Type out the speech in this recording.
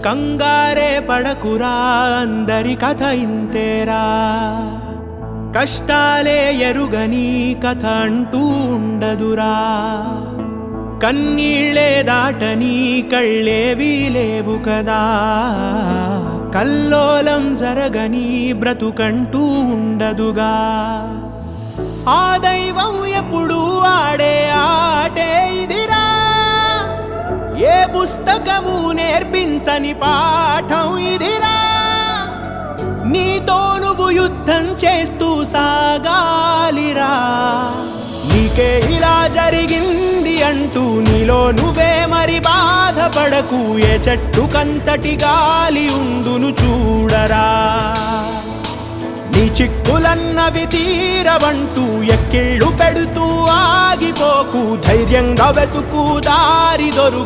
కంగారే పడకురా, అందరి కథ ఇంతేరా. కష్టాలే ఎరుగని కథ అంటూ ఉండదురా. కన్నీళ్ళే దాటని కళ్ళేవీ లేవు కదా. కల్లోలం జరగని బ్రతుకంటూ ఉండదుగా. ఆ దైవం ఎప్పుడు ఆడే ఆటే ఇదిరా. ఏ పుస్తకము నేర్పించని పాఠం ఇదిరా. నీతో నువ్వు యుద్ధం చేస్తూ సాగాలిరా. నీకే ఇలా జరిగింది అంటూ నీలో నువ్వే మరి బాధపడకు. ఏ చెట్టుకంతటి గాలి ఉండును చూడరా. నీ చిక్కులన్నవి తీరవంటూ ఎక్కిళ్ళు పెడుతూ ఆగిపోకు. ధైర్యంగా వెతుకు, దారి దొరుకు.